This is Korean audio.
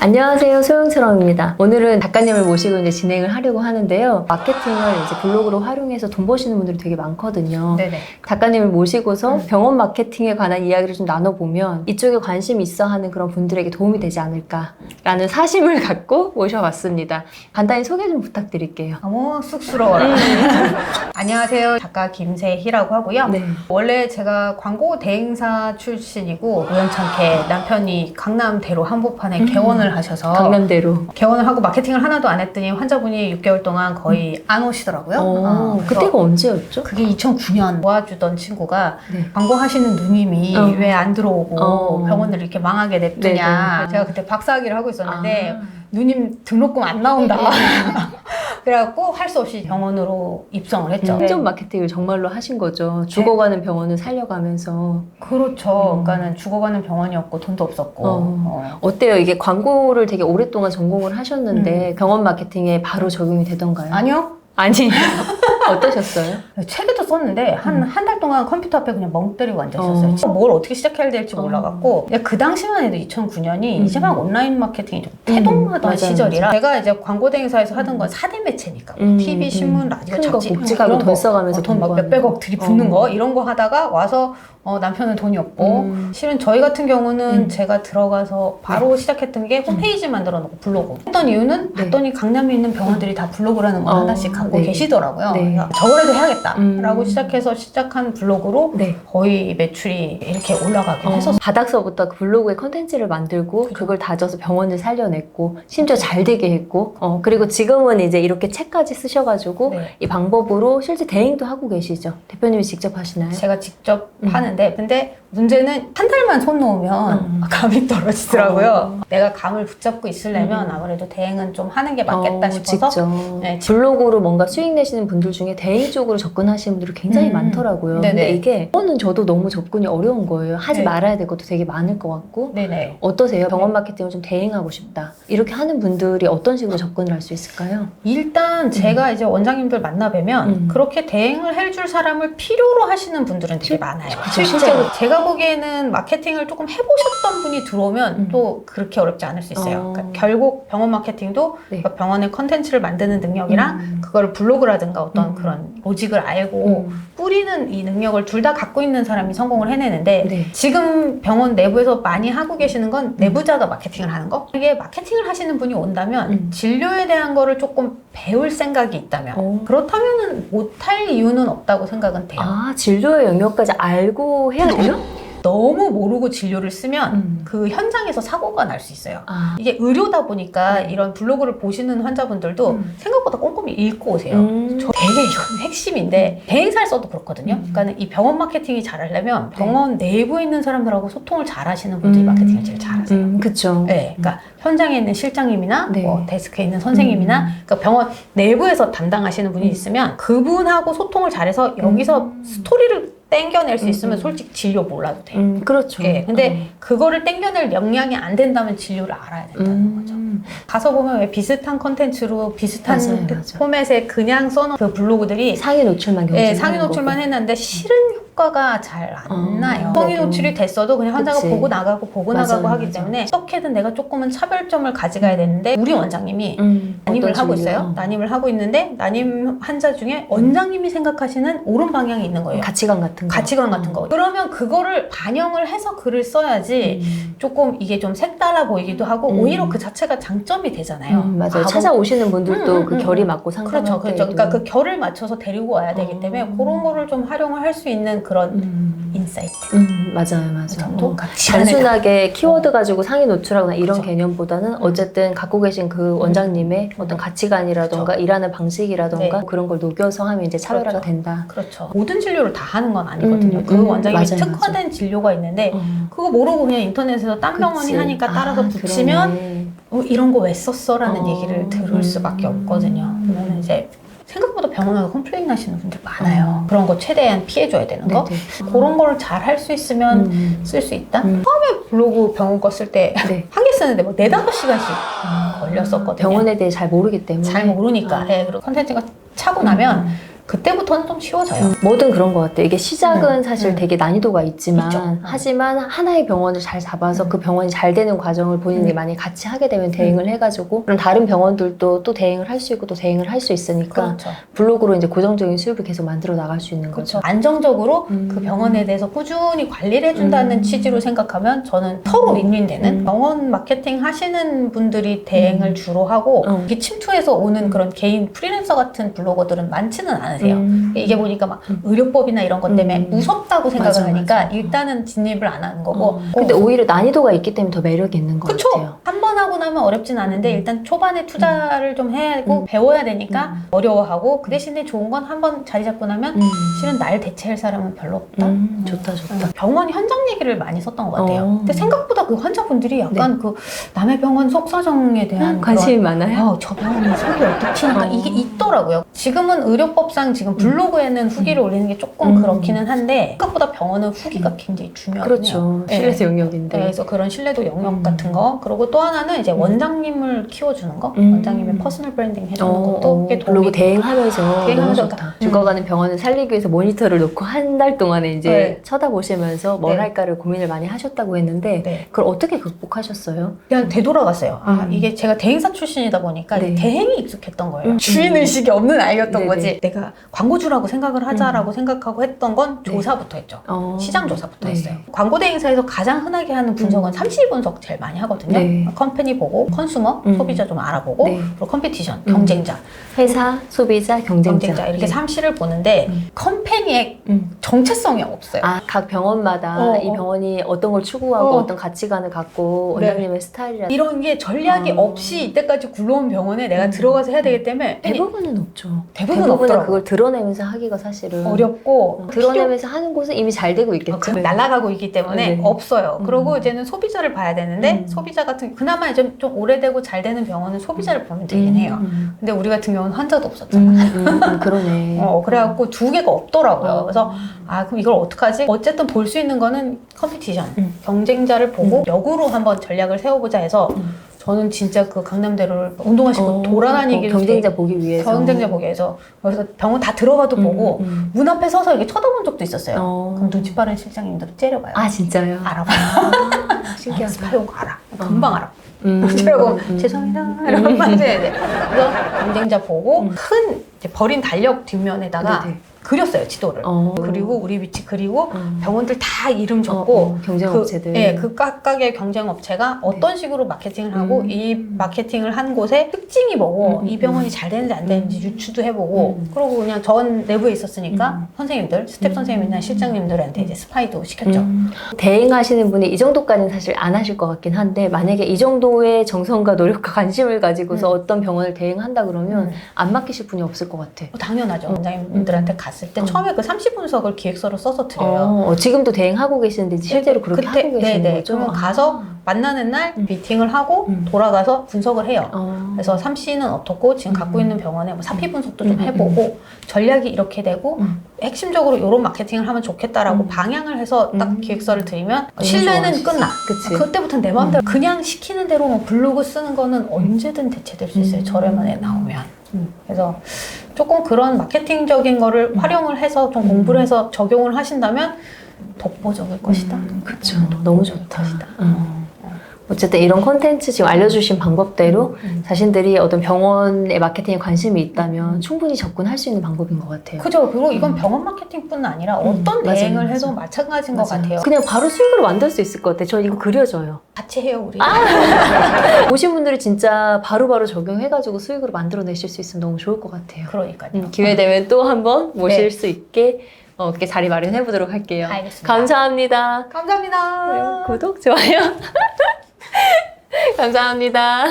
안녕하세요, 소영처럼입니다. 오늘은 작가님을 모시고 이제 진행을 하려고 하는데요. 마케팅을 이제 블로그로 활용해서 돈 버시는 분들이 되게 많거든요. 네네. 작가님을 모시고서 병원 마케팅에 관한 이야기를 좀 나눠보면 이쪽에 관심 있어 하는 그런 분들에게 도움이 되지 않을까라는 사심을 갖고 모셔봤습니다. 간단히 소개 좀 부탁드릴게요. 너무 쑥스러워라. 안녕하세요. 작가 김세희라고 하고요. 네. 원래 제가 광고 대행사 출신이고 우연찮게 남편이 강남대로 한복판에 개원을 하셔서 강남대로. 개원을 하고 마케팅을 하나도 안 했더니 환자분이 6개월 동안 거의 안 오시더라고요. 그때가 언제였죠? 그게 2009년 도와주던 친구가 네. 광고하시는 누님이 왜 안 들어오고 병원을 이렇게 망하게 냅두냐. 네네. 제가 그때 박사학위를 하고 있었는데 누님 등록금 안 나온다. 그래갖고 할 수 없이 병원으로 입성을 했죠. 생존 마케팅을 정말로 하신 거죠. 죽어가는 병원을 살려가면서. 그렇죠. 그러니까는 죽어가는 병원이었고 돈도 없었고. 어때요? 이게 광고를 되게 오랫동안 전공을 하셨는데 병원 마케팅에 바로 적용이 되던가요? 아니요. 아니. 어떠셨어요? 책에도 썼는데 한 달 동안 컴퓨터 앞에 그냥 멍 때리고 앉아 있었어요. 뭘 어떻게 시작해야 될지 몰라갖고 그 당시만 해도 2009년이 이제 막 온라인 마케팅이 좀 태동하던 맞아요, 시절이라 맞아요. 제가 이제 광고 대행사에서 하던 건 4대 매체니까 TV, 신문, 라디오, 큰 거 잡지 복지가고 돈 써가면서 돈 막 몇백억 들이붓는 거 이런 거 하다가 와서 남편은 돈이 없고 실은 저희 같은 경우는 제가 들어가서 바로 시작했던 게 홈페이지 만들어 놓고 블로그 했던 이유는 봤더니 강남에 있는 병원들이 다 블로그라는 거 하나씩 갖고 계시더라고요. 그래서 저거라도 해야겠다 라고 시작해서 시작한 블로그로 거의 매출이 이렇게 올라가긴 했었어요. 바닥서부터 그 블로그에 컨텐츠를 만들고 그걸 다져서 병원을 살려냈고 심지어 잘 되게 했고 그리고 지금은 이제 이렇게 책까지 쓰셔가지고 이 방법으로 실제 대행도 하고 계시죠? 대표님이 직접 하시나요? 제가 직접 하는데 근데 문제는 한 달만 손 놓으면 감이 떨어지더라고요. 내가 감을 붙잡고 있으려면 아무래도 대행은 좀 하는 게 맞겠다 싶어서 블로그로 뭔가 수익 내시는 분들 중에 대행 쪽으로 접근하시는 분들이 굉장히 많더라고요. 근데 이게 저는 저도 너무 접근이 어려운 거예요. 하지 말아야 될 것도 되게 많을 것 같고. 어떠세요? 병원 마케팅을 좀 대행하고 싶다. 이렇게 하는 분들이 어떤 식으로 접근을 할 수 있을까요? 일단 제가 이제 원장님들 만나뵈면 그렇게 대행을 해줄 사람을 필요로 하시는 분들은 되게 많아요. 실제로 제가 보기에는 마케팅을 조금 해보셨던 분이 들어오면 또 그렇게 어렵지 않을 수 있어요. 그러니까 결국 병원 마케팅도 그러니까 병원의 컨텐츠를 만드는 능력이랑 그거를 블로그라든가 어떤 그런 로직을 알고 뿌리는 이 능력을 둘 다 갖고 있는 사람이 성공을 해내는데 지금 병원 내부에서 많이 하고 계시는 건 내부자가 마케팅을 하는 거. 이게 마케팅을 하시는 분이 온다면 진료에 대한 거를 조금 배울 생각이 있다면 그렇다면 못할 이유는 없다고 생각은 돼요. 아, 진료의 영역까지 알고 해야 돼요? 너무 모르고 진료를 쓰면 그 현장에서 사고가 날 수 있어요. 이게 의료다 보니까 이런 블로그를 보시는 환자분들도 생각보다 꼼꼼히 읽고 오세요. 저 되게 이건 핵심인데 대행사를 써도 그렇거든요. 그러니까 이 병원 마케팅이 잘하려면 병원 내부에 있는 사람들하고 소통을 잘하시는 분들이 마케팅을 제일 잘하세요. 그렇죠. 네, 그러니까 현장에 있는 실장님이나 뭐 데스크에 있는 선생님이나 그러니까 병원 내부에서 담당하시는 분이 있으면 그분하고 소통을 잘해서 여기서 스토리를 땡겨낼 수 있으면 솔직히 진료 몰라도 돼요. 그렇죠. 근데 그거를 땡겨낼 역량이 안 된다면 진료를 알아야 된다는 거죠. 가서 보면 왜 비슷한 컨텐츠로 비슷한 포맷에 그냥 써놓은 그 블로그들이 상위 노출만 상위 노출만 했는데 실은 효과가 잘 안 나요. 상위 노출이 됐어도 그냥 환자가 보고 나가고 하기 때문에 어떻게든 내가 조금은 차별점을 가져가야 되는데 우리 원장님이 난임을 하고 있어요. 난임을 하고 있는데 난임 환자 중에 원장님이 생각하시는 옳은 방향이 있는 거예요. 가치관 같은 거. 그러면 그거를 반영을 해서 글을 써야지 조금 이게 좀 색달라 보이기도 하고 오히려 그 자체가 장점이 되잖아요. 맞아요. 찾아오시는 분들도 그 결이 맞고 상담할 때도. 그렇죠. 그러니까 그 결을 맞춰서 데리고 와야 되기 때문에 그런 거를 좀 활용을 할 수 있는 그런 인사이트. 맞아요. 정도? 단순하게 키워드 가지고 상위 노출하거나 이런 개념보다는 어쨌든 갖고 계신 그 원장님의 어떤 가치관이라던가 일하는 방식이라던가 그런 걸 녹여서 하면 이제 차별화가 된다. 그렇죠. 모든 진료를 다 하는 건 아니거든요. 그 원장님이 특화된 진료가 있는데 그거 모르고 그냥 인터넷에서 딴 병원이 하니까 따라서 붙이면 이런 거 왜 썼어? 라는 얘기를 들을 수밖에 없거든요. 그러면 이제 생각보다 병원에서 컴플레인 하시는 분들 많아요. 그런 거 최대한 피해줘야 되는 거. 그런 걸 잘 할 수 있으면 쓸 수 있다. 처음에 블로그 병원 거 쓸 때 한 개 쓰는데 뭐 4-5시간씩 걸렸었거든요. 병원에 대해 잘 모르기 때문에. 잘 모르니까. 그리고 컨텐츠가 차고 나면 그때부터는 좀 쉬워져요. 뭐든 그런 것 같아요. 이게 시작은 사실 되게 난이도가 있지만 있죠. 하지만 하나의 병원을 잘 잡아서 그 병원이 잘 되는 과정을 본인이 만약에 같이 하게 되면 대행을 해가지고 그럼 다른 병원들도 또 대행을 할 수 있고 또 대행을 할 수 있으니까 그렇죠. 블로그로 이제 고정적인 수입을 계속 만들어 나갈 수 있는 그렇죠. 거죠. 안정적으로 그 병원에 대해서 꾸준히 관리를 해준다는 취지로 생각하면 저는 서로 윈윈되는 병원 마케팅 하시는 분들이 대행을 주로 하고 이게 침투해서 오는 그런 개인 프리랜서 같은 블로거들은 많지는 않으세요. 이게 보니까 막 의료법이나 이런 것 때문에 무섭다고 생각을 맞아, 하니까 맞아. 일단은 진입을 안 하는 거고 근데 오히려 난이도가 있기 때문에 더 매력이 있는 것 그쵸? 같아요. 한 번 하고 나면 어렵진 않은데 일단 초반에 투자를 좀 해야 하고 배워야 되니까 어려워하고 그 대신에 좋은 건 한 번 자리 잡고 나면 실은 날 대체할 사람은 별로 없다. 좋다. 병원 현장 얘기를 많이 썼던 것 같아요. 근데 생각보다 그 환자분들이 약간 그 남의 병원 속사정에 대한 관심이 많아요? 저 병원이 속이 어떻지? 약간 이게 있더라고요. 지금은 의료법상 지금 블로그에는 후기를 올리는 게 조금 그렇기는 한데 생각보다 병원은 후기가 굉장히 중요하거든요. 그렇죠. 신뢰도 영역인데. 네, 그래서 그런 신뢰도 영역 같은 거 그리고 또 하나는 이제 원장님을 키워주는 거 원장님의 퍼스널 브랜딩 해주는 것도 꽤 도움이 블로그 대행하면서 너무 대행하면서 좋다. 죽어가는 병원을 살리기 위해서 모니터를 놓고 한 달 동안에 이제 쳐다보시면서 뭘 네. 할까를 고민을 많이 하셨다고 했는데 네. 그걸 어떻게 극복하셨어요? 그냥 되돌아갔어요. 이게 제가 대행사 출신이다 보니까 네. 대행이 익숙했던 거예요. 주인의식이 없는 아이였던 네네. 거지. 내가 광고주라고 생각을 하자라고 생각하고 했던 건 조사부터 했죠. 시장 조사부터 네. 했어요. 광고 대행사에서 가장 흔하게 하는 분석은 3C 분석 제일 많이 하거든요. 네. 컴퍼니 보고, 컨슈머, 소비자 좀 알아보고, 네. 그리고 컴피티션, 경쟁자. 회사, 소비자, 경쟁자. 이렇게 3C를 보는데 컴퍼니의 정체성이 없어요. 각 병원마다 이 병원이 어떤 걸 추구하고 어떤 가치관을 갖고 네. 원장님의 스타일이라든지 이런 게 전략이 없이 이때까지 굴러온 병원에 내가 들어가서 해야 되기 때문에 대부분은 없죠. 대부분은 없더라고요. 없더라고요. 그걸 드러내면서 하기가 사실은 어렵고 드러내면서 하는 곳은 이미 잘 되고 있겠죠. 날아가고 있기 때문에 네. 없어요. 그리고 이제는 소비자를 봐야 되는데 소비자 같은 그나마 이제 좀 오래되고 잘 되는 병원은 소비자를 보면 되긴 해요. 근데 우리 같은 경우는 환자도 없었잖아. 그러네. 그래갖고 두 개가 없더라고요. 그래서 그럼 이걸 어떡하지? 어쨌든 볼 수 있는 거는 컴피티션, 경쟁자를 보고 역으로 한번 전략을 세워보자 해서 저는 진짜 그 강남대로를 운동하시고 돌아다니기를 경쟁자 보기 위해서 경쟁자 보기 위해서 그래서 병원 다 들어가도 보고 문 앞에 서서 이렇게 쳐다본 적도 있었어요. 그럼 눈치 빠른 실장님들 째려봐요. 아 진짜요? 알아봐요. 신기하다. 스파이오고 알아. 금방 알아. 그러고 죄송합니다. 이런 말 해야 돼. 그래서 경쟁자 보고 큰 이제 버린 달력 뒷면에다가 네네. 그렸어요 지도를. 그리고 우리 위치 그리고 병원들 다 이름 적고 경쟁 업체들. 그 각각의 경쟁 업체가 어떤 식으로 마케팅을 하고 이 마케팅을 한 곳의 특징이 뭐고 이 병원이 잘 되는지 안 되는지 유추도 해보고 그리고 그냥 전 내부에 있었으니까 선생님들 스텝 선생님이나 실장님들한테 이제 스파이도 시켰죠. 대행하시는 분이 이 정도까지는 사실 안 하실 것 같긴 한데 만약에 이 정도의 정성과 노력과 관심을 가지고서 어떤 병원을 대행한다 그러면 안 맡기실 분이 없을 것 같아. 당연하죠. 원장님들한테 갔을 때 처음에 그 3C 분석을 기획서로 써서 드려요. 지금도 대행하고 계시는데 실제로 그렇게 하고 계시는 거죠? 그러면 가서 만나는 날 미팅을 하고 돌아가서 분석을 해요. 그래서 3C는 어떻고 지금 갖고 있는 병원에 뭐 4P 분석도 좀 해보고 전략이 이렇게 되고 핵심적으로 이런 마케팅을 하면 좋겠다라고 방향을 해서 딱 기획서를 드리면 신뢰는 끝나. 그치. 그때부터는 내 마음대로 그냥 시키는 대로 뭐 블로그 쓰는 거는 언제든 대체될 수 있어요. 저렴한 애 나오면. 그래서 조금 그런 마케팅적인 거를 활용을 해서 좀 공부를 해서 적용을 하신다면 독보적일 것이다. 그렇죠. 너무 좋다. 어쨌든 이런 콘텐츠 지금 알려주신 방법대로 자신들이 어떤 병원의 마케팅에 관심이 있다면 충분히 접근할 수 있는 방법인 것 같아요. 그죠. 그리고 이건 병원 마케팅뿐 아니라 어떤 대행을 맞아요. 해도 마찬가지인 것 같아요. 그냥 바로 수익으로 만들 수 있을 것 같아요. 저 이거 그려져요. 같이 해요, 우리. 보신 분들이 진짜 바로바로 적용해가지고 수익으로 만들어내실 수 있으면 너무 좋을 것 같아요. 그러니까요. 기회 되면 또 한번 모실 네. 수 있게 이렇게 자리 마련해 보도록 할게요. 알겠습니다. 감사합니다. 감사합니다. 구독, 좋아요. 감사합니다.